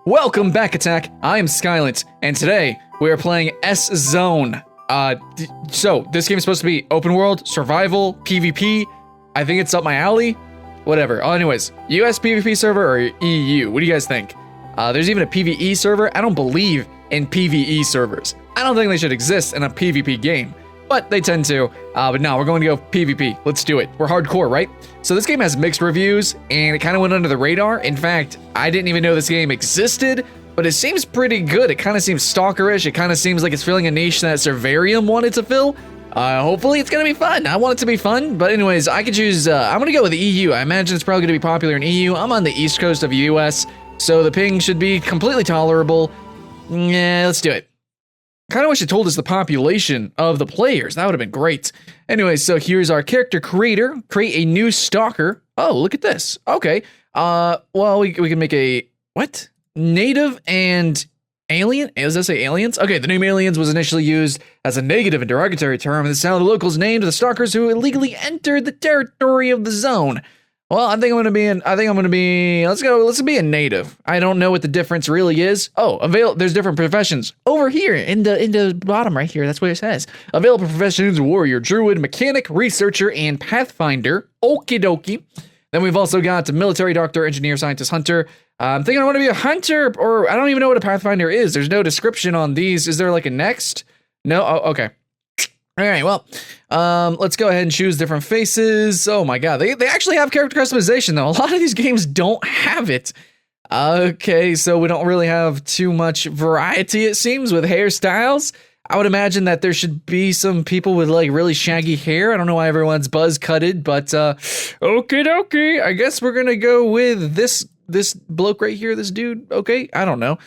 Welcome back, Attack. I am Skylent, and today we are playing sZone. So this game is supposed to be open world, survival, PvP. I think it's up my alley. Whatever. Anyways, US PvP server or EU? What do you guys think? There's even a PvE server. I don't believe in PvE servers. I don't think they should exist in a PvP game, but they tend to. But no, we're going to go PvP. Let's do it. We're hardcore, right? So this game has mixed reviews, and it kind of went under the radar. In fact, I didn't even know this game existed, but it seems pretty good. It kind of seems stalkerish. It kind of seems like it's filling a niche that Servarium wanted to fill. Hopefully it's going to be fun. I want it to be fun, but anyways, I could choose, I'm going to go with the EU. I imagine it's probably going to be popular in EU. I'm on the east coast of US, so the ping should be completely tolerable. Yeah, let's do it. Kind of wish it told us the population of the players. That would have been great. Anyway, so here's our character creator. Create a new stalker. Oh, look at this. Okay. Well, we can make a, what? Native and alien? Does that say aliens? Okay, the name aliens was initially used as a negative and derogatory term. This is how the locals named the stalkers who illegally entered the territory of the zone. Well, let's be a native. I don't know what the difference really is. Oh, there's different professions. Over here, in the bottom right here, that's what it says. Available professions: warrior, druid, mechanic, researcher, and pathfinder. Okie dokie. Then we've also got a military, doctor, engineer, scientist, hunter. I'm thinking I want to be a hunter, or I don't even know what a pathfinder is. There's no description on these. Is there like a next? No? Oh, okay. All right, well, let's go ahead and choose different faces. Oh my god, they actually have character customization though. A lot of these games don't have it. Okay, so we don't really have too much variety, it seems, with hairstyles. I would imagine that there should be some people with like really shaggy hair. I don't know why everyone's buzz cutted, but okie dokie. I guess we're gonna go with this bloke right here, this dude. Okay, I don't know.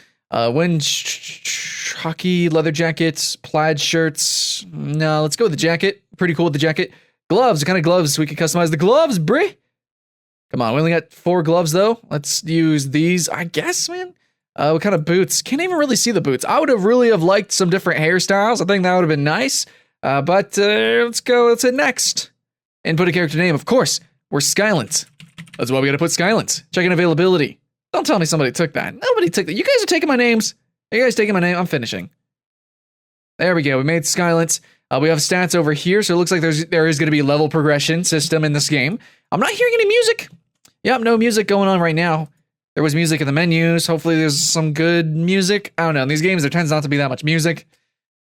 Hockey, leather jackets, plaid shirts. No, let's go with the jacket. Pretty cool with the jacket. Gloves, what kind of gloves? We can customize the gloves, breh. Come on, we only got 4 gloves though. Let's use these, I guess, man. What kind of boots? Can't even really see the boots. I would have really liked some different hairstyles. I think that would have been nice. But let's hit next. Input a character name, of course. We're Skylent. That's why we gotta put Skylent. Checking availability. Don't tell me somebody took that. Nobody took that. You guys are taking my names. Are you guys taking my name? I'm finishing. There we go. We made Skylent. We have stats over here, so it looks like there is going to be a level progression system in this game. I'm not hearing any music. Yep, no music going on right now. There was music in the menus. Hopefully there's some good music. I don't know. In these games, there tends not to be that much music.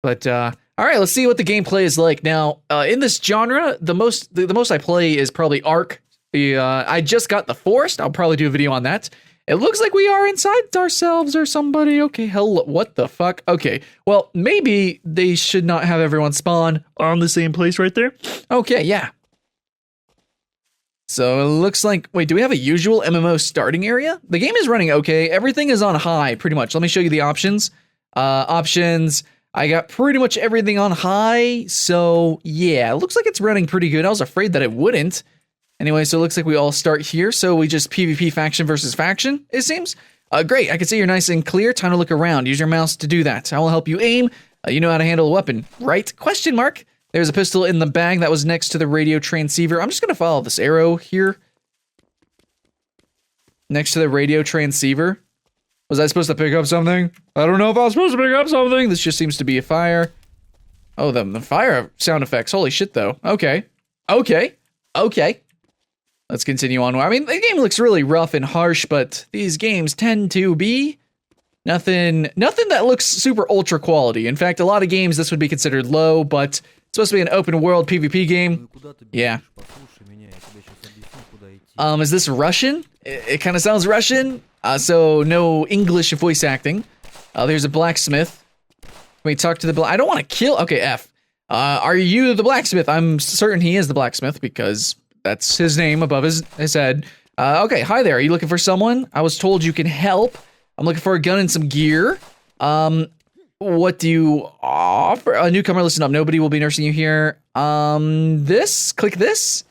But, all right, let's see what the gameplay is like. Now, in this genre, the most I play is probably Ark. I just got the Forest. I'll probably do a video on that. It looks like we are inside ourselves or somebody. Okay, hell, what the fuck? Okay, well, maybe they should not have everyone spawn on the same place right there. Okay, yeah. So it looks like, wait, do we have a usual MMO starting area? The game is running okay. Everything is on high, pretty much. Let me show you the options. Options, I got pretty much everything on high. So yeah, it looks like it's running pretty good. I was afraid that it wouldn't. Anyway, so it looks like we all start here. So we just PvP faction versus faction, it seems. Great, I can see you're nice and clear. Time to look around. Use your mouse to do that. I will help you aim. You know how to handle a weapon, right? Question mark. There's a pistol in the bag that was next to the radio transceiver. I'm just going to follow this arrow here. Next to the radio transceiver. Was I supposed to pick up something? I don't know if I was supposed to pick up something. This just seems to be a fire. Oh, the fire sound effects. Holy shit, though. Okay. Okay. Okay. Let's continue on. I mean, the game looks really rough and harsh, but these games tend to be nothing that looks super ultra quality. In fact, a lot of games this would be considered low, but it's supposed to be an open world PvP game. Yeah. Is this Russian? It kind of sounds Russian. So no English voice acting. There's a blacksmith. Can we talk to the I don't want to kill. Okay, F. Are you the blacksmith? I'm certain he is the blacksmith because that's his name above his head. Okay, hi there. Are you looking for someone? I was told you can help. I'm looking for a gun and some gear. What do you offer? A newcomer, listen up. Nobody will be nursing you here. Click this.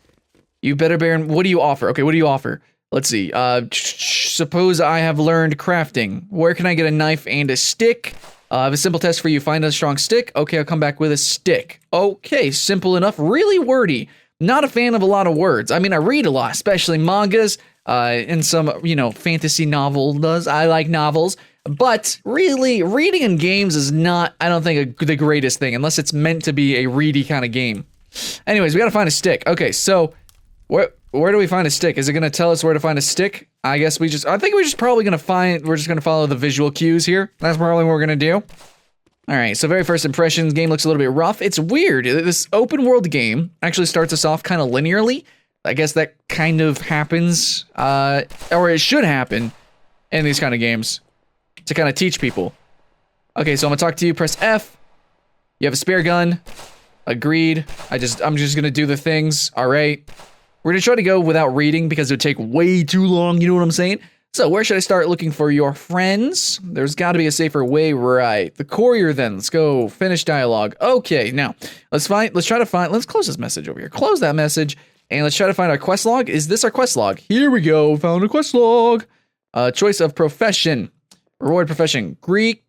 You better bear in, what do you offer? Okay, what do you offer? Let's see. Suppose I have learned crafting. Where can I get a knife and a stick? I have a simple test for you. Find a strong stick. Okay, I'll come back with a stick. Okay, simple enough. Really wordy. Not a fan of a lot of words. I mean, I read a lot, especially mangas, and some, fantasy novels. I like novels. But really, reading in games is not, I don't think, the greatest thing, unless it's meant to be a ready kind of game. Anyways, we gotta find a stick. Okay, so where do we find a stick? Is it gonna tell us where to find a stick? I guess we're just gonna follow the visual cues here. That's probably what we're gonna do. All right, so very first impressions, game looks a little bit rough. It's weird. This open world game actually starts us off kind of linearly. I guess that kind of happens, or it should happen in these kind of games to kind of teach people. Okay, so I'm gonna talk to you, press F. You have a spare gun. Agreed. I'm just gonna do the things. All right. We're gonna try to go without reading because it would take way too long, you know what I'm saying? So where should I start looking for your friends? There's gotta be a safer way, right? The courier then, let's go, finish dialogue. Okay, now, let's close this message over here. Close that message, and let's try to find our quest log. Is this our quest log? Here we go, found a quest log. Choice of profession. Reward profession, Greek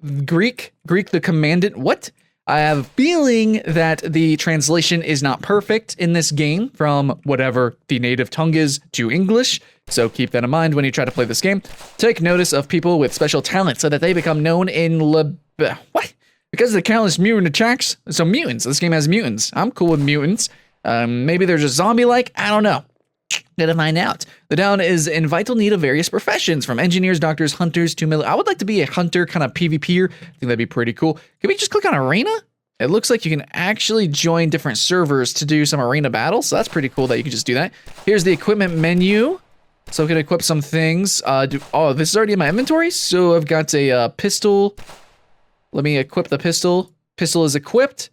the commandant, what? I have a feeling that the translation is not perfect in this game from whatever the native tongue is to English, so keep that in mind when you try to play this game. Take notice of people with special talents so that they become known in what? Because of the countless mutant attacks, so mutants, this game has mutants. I'm cool with mutants. Maybe they're just zombie-like, I don't know. Gonna find out. The town is in vital need of various professions, from engineers, doctors, hunters to I would like to be a hunter, kind of PvPer. I think that'd be pretty cool. Can we just click on arena? It looks like you can actually join different servers to do some arena battles, so that's pretty cool that you can just do that. Here's the equipment menu. So we can equip some things. Oh, this is already in my inventory, so I've got a pistol. Let me equip the pistol. Pistol is equipped.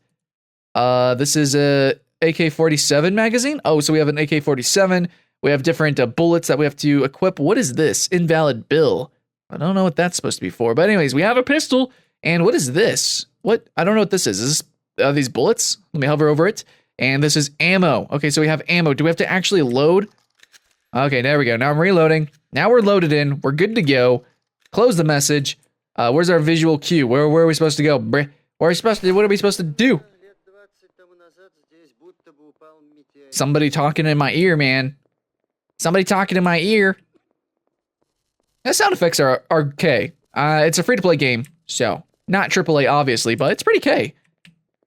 This is a AK-47 magazine. Oh, so we have an AK-47. We have different bullets that we have to equip. What is this? Invalid bill. I don't know what that's supposed to be for. But anyways, we have a pistol. And what is this? What? I don't know what this is. Is this these bullets? Let me hover over it. And this is ammo. Okay, so we have ammo. Do we have to actually load? Okay, there we go. Now I'm reloading. Now we're loaded in. We're good to go. Close the message. Where's our visual cue? Where are we supposed to go? What are we supposed to do? Somebody talking in my ear, man. Somebody talking in my ear. The sound effects are okay. It's a free-to-play game, so not AAA, obviously, but it's pretty K.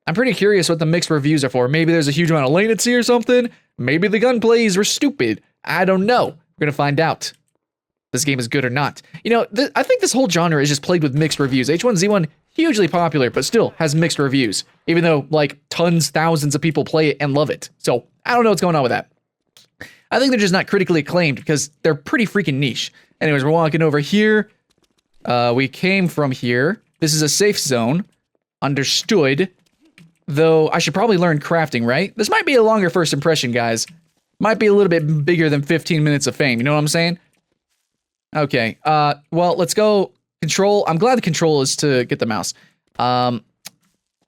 I'm pretty curious what the mixed reviews are for. Maybe there's a huge amount of latency or something. Maybe the gunplays were stupid. I don't know. We're gonna find out if this game is good or not. You know, I think this whole genre is just plagued with mixed reviews. H1Z1, hugely popular, but still has mixed reviews, even though like thousands of people play it and love it. So I don't know what's going on with that. I think they're just not critically acclaimed because they're pretty freaking niche. Anyways, we're walking over here. We came from here. This is a safe zone. Understood. Though I should probably learn crafting, right? This might be a longer first impression, guys. Might be a little bit bigger than 15 minutes of fame. You know what I'm saying? Okay. Well, let's go. Control. I'm glad the control is to get the mouse.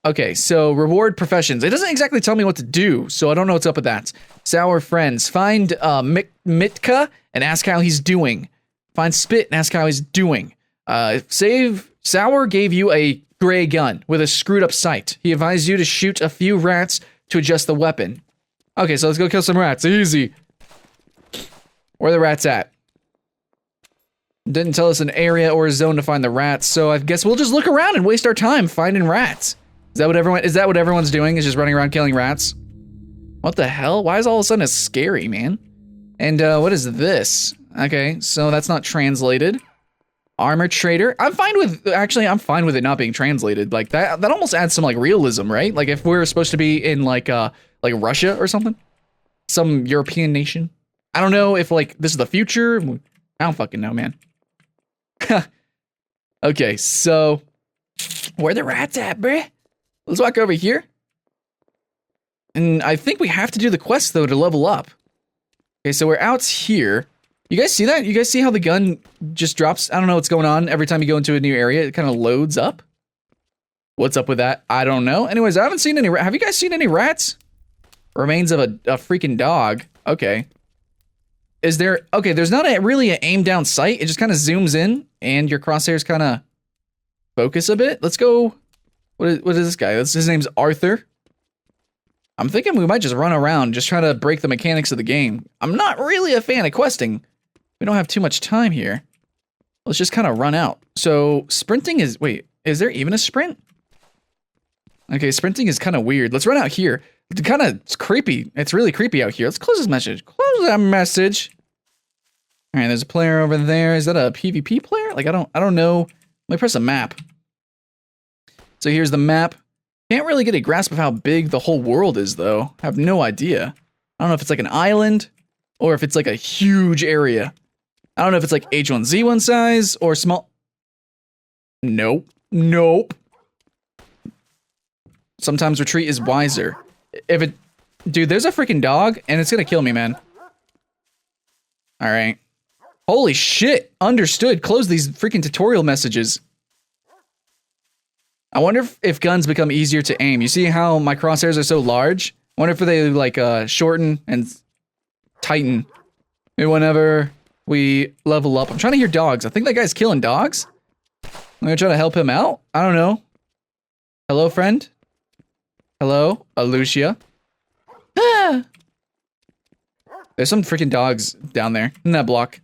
Okay, so reward professions. It doesn't exactly tell me what to do, so I don't know what's up with that. Sour friends. Find Mitka and ask how he's doing. Find Spit and ask how he's doing. Sour gave you a gray gun with a screwed up sight. He advised you to shoot a few rats to adjust the weapon. Okay, so let's go kill some rats. Easy. Where are the rats at? Didn't tell us an area or a zone to find the rats, so I guess we'll just look around and waste our time finding rats. Is that what everyone's doing? Is just running around killing rats? What the hell? Why is all of a sudden it's scary, man? And what is this? Okay, so that's not translated. Armor trader. I'm fine with it not being translated. Like that almost adds some like realism, right? Like if we're supposed to be in like Russia or something, some European nation. I don't know if like this is the future. I don't fucking know, man. Okay, so where the rats at, bruh? Let's walk over here. And I think we have to do the quest though to level up. Okay, so we're out here. You guys see that? You guys see how the gun just drops? I don't know what's going on. Every time you go into a new area, it kind of loads up. What's up with that? I don't know. Anyways, I haven't seen any. Have you guys seen any rats? Remains of a freaking dog. Okay. Is there? Okay, there's not really an aim down sight. It just kind of zooms in, and your crosshairs kind of focus a bit. Let's go. What is this guy? His name's Arthur. I'm thinking we might just run around, just try to break the mechanics of the game. I'm not really a fan of questing. We don't have too much time here. Let's just kind of run out. So sprinting is, wait, is there even a sprint? Okay, sprinting is kind of weird. Let's run out here. It's creepy. It's really creepy out here. Let's close this message. Close that message. All right, there's a player over there. Is that a PvP player? Like, I don't know. Let me press a map. So here's the map. Can't really get a grasp of how big the whole world is, though. I have no idea. I don't know if it's like an island or if it's like a huge area. I don't know if it's like H1Z1 size or small. Nope. Nope. Sometimes retreat is wiser. If it... Dude, there's a freaking dog, and it's gonna kill me, man. Alright. Holy shit! Understood. Close these freaking tutorial messages. I wonder if guns become easier to aim. You see how my crosshairs are so large? I wonder if they, like, shorten and tighten. Maybe whenever we level up. I'm trying to hear dogs. I think that guy's killing dogs. I'm gonna try to help him out. I don't know. Hello, friend? Hello, Alucia. Ah! There's some freaking dogs down there in that block.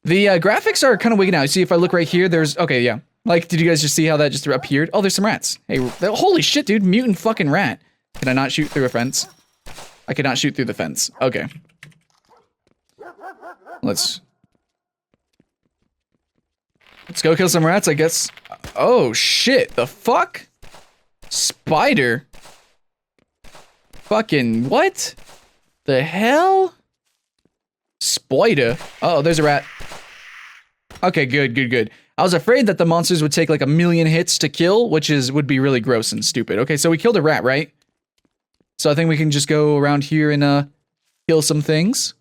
The graphics are kind of wigging out. You see, if I look right here, there's... Okay, yeah. Like, did you guys just see how that just appeared? Oh, there's some rats. Hey, holy shit, dude. Mutant fucking rat. Can I not shoot through a fence? I cannot shoot through the fence. Okay. Let's go kill some rats, I guess. Oh, shit. The fuck? Spider? Fucking what? The hell? Spider? Oh, there's a rat. Okay, good. I was afraid that the monsters would take like 1,000,000 hits to kill, which would be really gross and stupid. Okay, so we killed a rat, right? So I think we can just go around here and kill some things.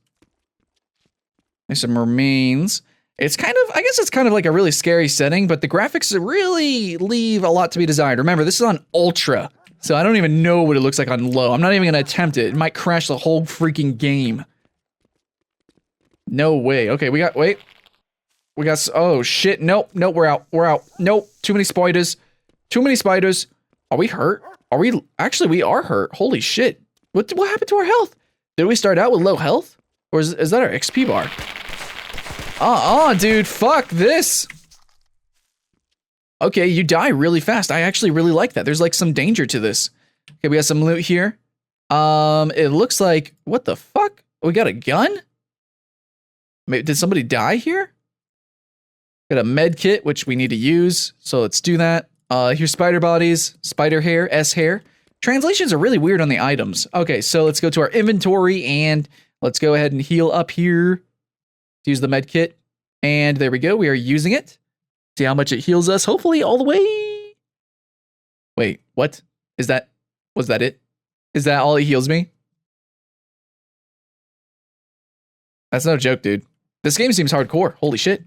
There's some remains. It's kind of, I guess it's kind of like a really scary setting, but the graphics really leave a lot to be desired. Remember, this is on Ultra, so I don't even know what it looks like on low. I'm not even gonna attempt it. It might crash the whole freaking game. No way. Okay, wait. We got, oh shit, nope, we're out. Nope, too many spiders. Are we hurt? Actually, we are hurt. Holy shit. What happened to our health? Did we start out with low health? Or is that our XP bar? Dude, fuck this. Okay, you die really fast. I actually really like that. There's like some danger to this. Okay, we got some loot here. It looks like, what the fuck? We got a gun? Did somebody die here? Got a med kit, which we need to use, so let's do that. Here's spider bodies, spider hair, S hair. Translations are really weird on the items. Okay, so let's go to our inventory and let's go ahead and heal up here. Use the med kit. And there we go, we are using it. See how much it heals us, hopefully all the way. Wait, what? Was that it? Is that all it heals me? That's no joke, dude. This game seems hardcore, holy shit.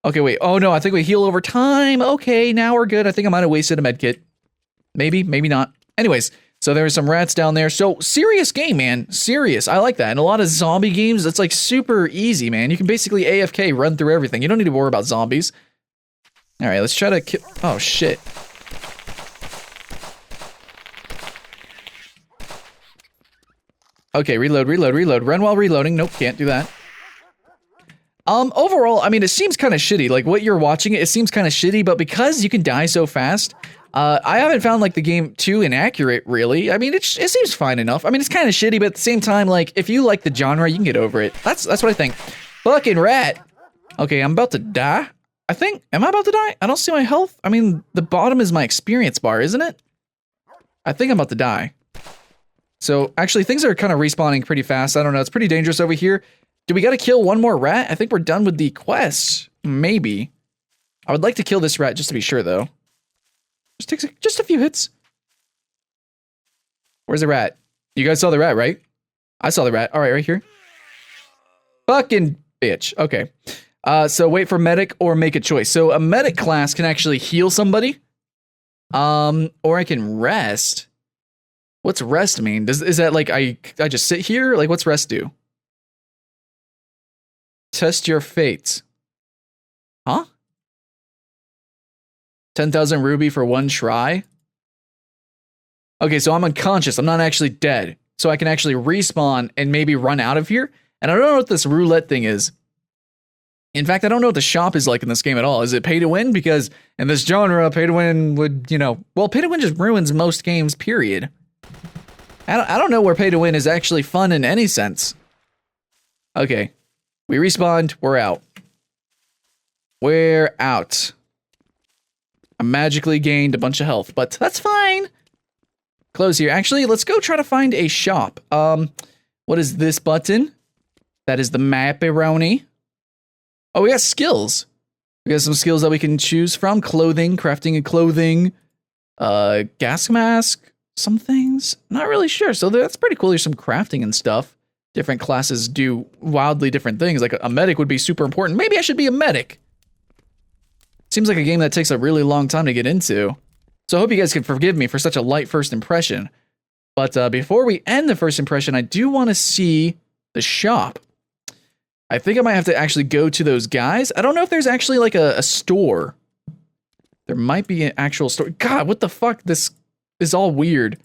Okay, wait. Oh no, I think we heal over time. Okay, now we're good. I think I might have wasted a med kit. Maybe not. Anyways, so there are some rats down there. So, serious game, man. Serious. I like that. In a lot of zombie games, it's like super easy, man. You can basically AFK, run through everything. You don't need to worry about zombies. Alright, let's try to kill... Oh, shit. Okay, reload. Run while reloading. Nope, can't do that. Overall, I mean, it seems kind of shitty. Like, what you're watching, it seems kind of shitty, but because you can die so fast, I haven't found, like, the game too inaccurate, really. I mean, it seems fine enough. I mean, it's kind of shitty, but at the same time, like, if you like the genre, you can get over it. That's what I think. Fucking rat! Okay, I'm about to die. I think, am I about to die? I don't see my health. I mean, the bottom is my experience bar, isn't it? I think I'm about to die. So, actually, things are kind of respawning pretty fast. I don't know, it's pretty dangerous over here. Do we gotta kill one more rat? I think we're done with the quest. Maybe. I would like to kill this rat just to be sure, though. Just takes just a few hits. Where's the rat? You guys saw the rat, right? I saw the rat. All right, right here. Fucking bitch. Okay. So wait for medic or make a choice. So a medic class can actually heal somebody. Or I can rest. What's rest mean? Is that like I just sit here? Like, what's rest do? Test your fate. Huh? 10,000 ruby for one try? Okay, so I'm unconscious. I'm not actually dead. So I can actually respawn and maybe run out of here. And I don't know what this roulette thing is. In fact, I don't know what the shop is like in this game at all. Is it pay to win? Because in this genre, pay to win would, you know, well, pay to win just ruins most games, period. I don't know where pay to win is actually fun in any sense. Okay. We respawned. We're out. We're out. I magically gained a bunch of health, but that's fine. Close here. Actually, let's go try to find a shop. What is this button? That is the map-a-roni. Oh, we got skills. We got some skills that we can choose from. Clothing, crafting and clothing. Gas mask. Some things. Not really sure. So that's pretty cool. There's some crafting and stuff. Different classes do wildly different things. Like a medic would be super important. Maybe I should be a medic. Seems like a game that takes a really long time to get into. So I hope you guys can forgive me for such a light first impression. But before we end the first impression, I do want to see the shop. I think I might have to actually go to those guys. I don't know if there's actually like a store. There might be an actual store. God, what the fuck? This is all weird.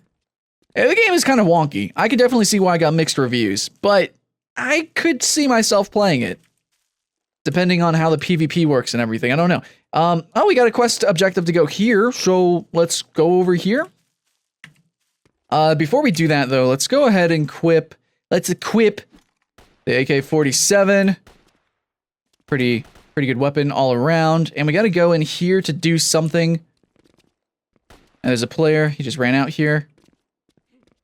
The game is kind of wonky. I could definitely see why I got mixed reviews, but I could see myself playing it. Depending on how the PvP works and everything. I don't know. Oh, we got a quest objective to go here, so let's go over here. Before we do that, though, let's go ahead and equip. Let's equip the AK-47. Pretty good weapon all around. And we got to go in here to do something. And there's a player. He just ran out here.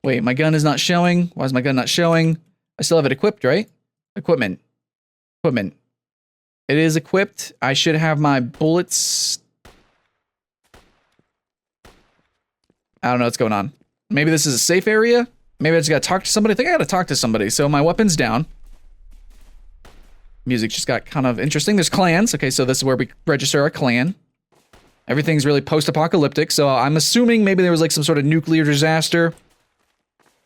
Wait, my gun is not showing. Why is my gun not showing? I still have it equipped, right? Equipment. Equipment. It is equipped. I should have my bullets. I don't know what's going on. Maybe this is a safe area? Maybe I just gotta talk to somebody? I think I gotta talk to somebody. So my weapon's down. Music just got kind of interesting. There's clans. Okay, so this is where we register our clan. Everything's really post-apocalyptic, so I'm assuming maybe there was like some sort of nuclear disaster.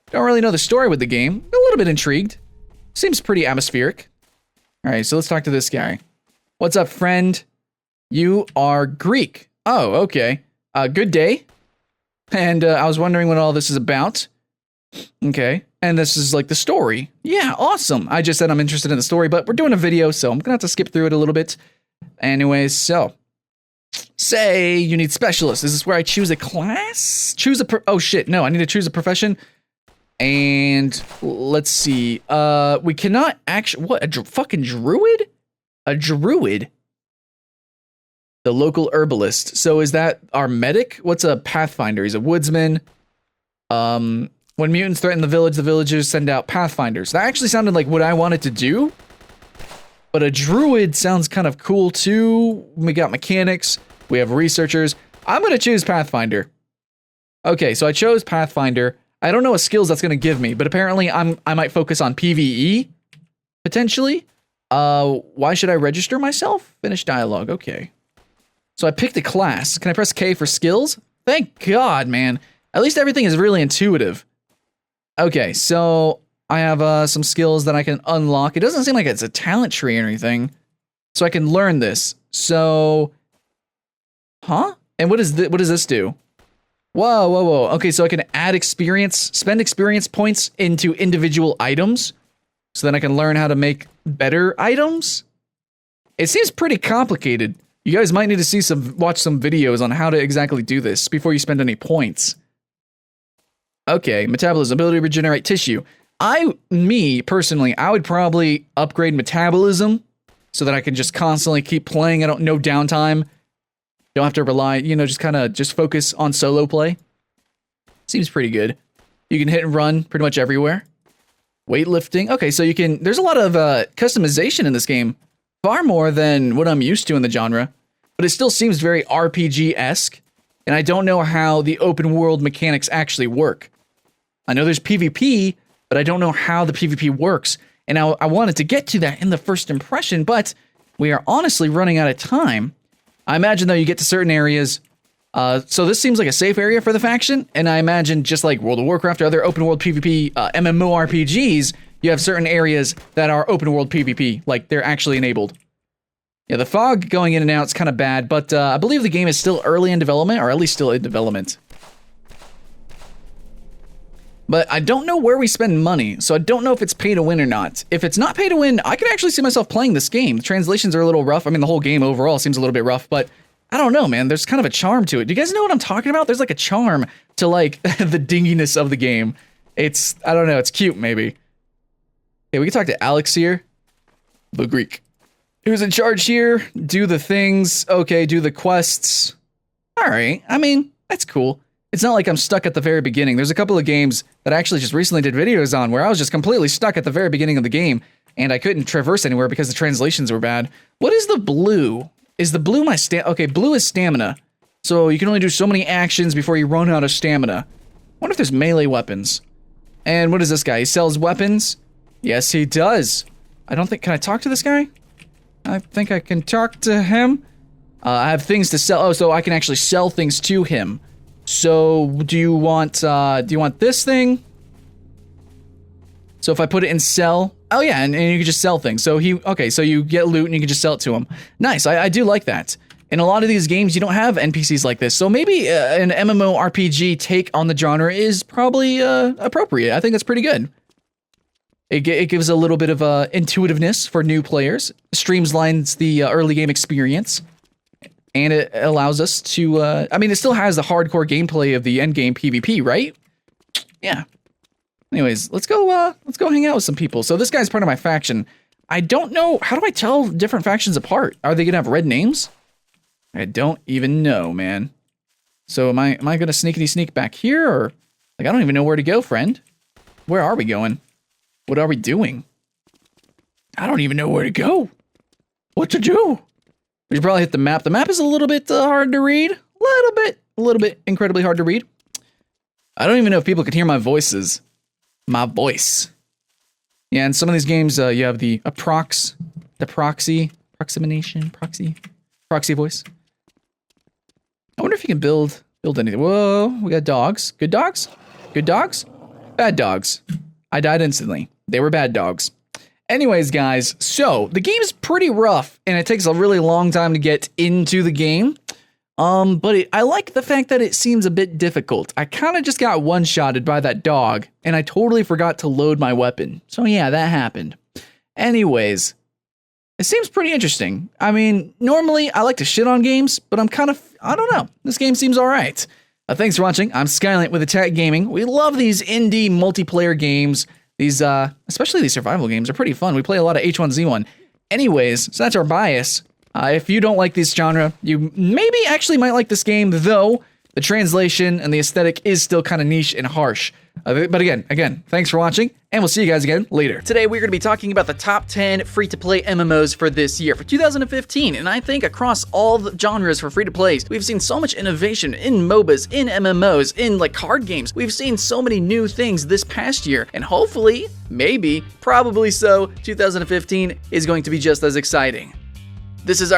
Don't really know the story with the game. A little bit intrigued. Seems pretty atmospheric. Alright, so let's talk to this guy. What's up, friend? You are Greek. Oh, okay. Good day. And I was wondering what all this is about. Okay. And this is like the story. Yeah, awesome. I just said I'm interested in the story, but we're doing a video, so I'm gonna have to skip through it a little bit. Anyways, so. Say you need specialists. Is this where I choose a class? Choose a oh shit, no, I need to choose a profession. And let's see. We cannot actually. What? A fucking druid? A druid? The local herbalist. So is that our medic? What's a pathfinder? He's a woodsman. When mutants threaten the villagers send out pathfinders. That actually sounded like what I wanted to do. But a druid sounds kind of cool too. We got mechanics. We have researchers. I'm gonna choose pathfinder. Okay, so I chose pathfinder. I don't know what skills that's going to give me, but apparently I might focus on PvE, potentially. Why should I register myself? Finish dialogue, okay. So I picked a class. Can I press K for skills? Thank God, man. At least everything is really intuitive. Okay, so I have some skills that I can unlock. It doesn't seem like it's a talent tree or anything. So I can learn this. So, huh? And what does this do? Whoa, whoa, whoa. Okay, so I can add experience, spend experience points into individual items. So then I can learn how to make better items. It seems pretty complicated. You guys might need to watch some videos on how to exactly do this before you spend any points. Okay, metabolism, ability to regenerate tissue. Me, personally, I would probably upgrade metabolism so that I can just constantly keep playing. No downtime. Don't have to rely, just focus on solo play. Seems pretty good. You can hit and run pretty much everywhere. Weightlifting. Okay, so there's a lot of customization in this game. Far more than what I'm used to in the genre. But it still seems very RPG-esque. And I don't know how the open world mechanics actually work. I know there's PvP, but I don't know how the PvP works. And I wanted to get to that in the first impression, but we are honestly running out of time. I imagine, though, you get to certain areas. So this seems like a safe area for the faction. And I imagine just like World of Warcraft or other open world PvP MMORPGs, you have certain areas that are open world PvP. Like they're actually enabled. Yeah, the fog going in and out is kind of bad, but I believe the game is still early in development, or at least still in development. But I don't know where we spend money, so I don't know if it's pay to win or not. If it's not pay to win, I could actually see myself playing this game. The translations are a little rough. I mean, the whole game overall seems a little bit rough, but I don't know, man. There's kind of a charm to it. Do you guys know what I'm talking about? There's like a charm to like the dinginess of the game. It's, I don't know, it's cute maybe. Okay, we can talk to Alex here. The Greek. Who's in charge here? Do the things. Okay, do the quests. All right, I mean, that's cool. It's not like I'm stuck at the very beginning. There's a couple of games that I actually just recently did videos on where I was just completely stuck at the very beginning of the game and I couldn't traverse anywhere because the translations were bad. What is the blue? Is the blue my okay, blue is stamina. So you can only do so many actions before you run out of stamina. I wonder if there's melee weapons. And what is this guy? He sells weapons? Yes, he does. I don't think, can I talk to this guy? I think I can talk to him. I have things to sell. Oh, so I can actually sell things to him. So, do you want this thing? So if I put it in sell, oh yeah, and you can just sell things. So okay, so you get loot and you can just sell it to him. Nice, I do like that. In a lot of these games, you don't have NPCs like this. So maybe an MMORPG take on the genre is probably appropriate. I think that's pretty good. It gives a little bit of intuitiveness for new players, streamlines the early game experience. And it allows us to, I mean, it still has the hardcore gameplay of the endgame PvP, right? Yeah. Anyways, let's go hang out with some people. So this guy's part of my faction. I don't know, how do I tell different factions apart? Are they gonna have red names? I don't even know, man. So am I gonna sneakity sneak back here, or, like, I don't even know where to go, friend. Where are we going? What are we doing? I don't even know where to go. What to do? We should probably hit the map. The map is a little bit hard to read. A little bit incredibly hard to read. I don't even know if people can hear my voices. My voice. Yeah, in some of these games, you have the proxy voice. I wonder if you can build anything. Whoa, we got dogs. Good dogs? Good dogs? Bad dogs. I died instantly. They were bad dogs. Anyways, guys, so the game is pretty rough, and it takes a really long time to get into the game. But I like the fact that it seems a bit difficult. I kind of just got one-shotted by that dog, and I totally forgot to load my weapon. So yeah, that happened. Anyways, it seems pretty interesting. I mean, normally I like to shit on games, but I don't know. This game seems all right. Thanks for watching. I'm Skylent with Attack Gaming. We love these indie multiplayer games. These, especially these survival games, are pretty fun. We play a lot of H1Z1. Anyways, so that's our bias. If you don't like this genre, you maybe actually might like this game, though the translation and the aesthetic is still kind of niche and harsh. But again, thanks for watching, and we'll see you guys again later. Today, we're going to be talking about the top 10 free-to-play MMOs for this year, for 2015, and I think across all the genres for free-to-plays, we've seen so much innovation in MOBAs, in MMOs, in, like, card games. We've seen so many new things this past year, and hopefully, maybe, probably so, 2015 is going to be just as exciting. This is our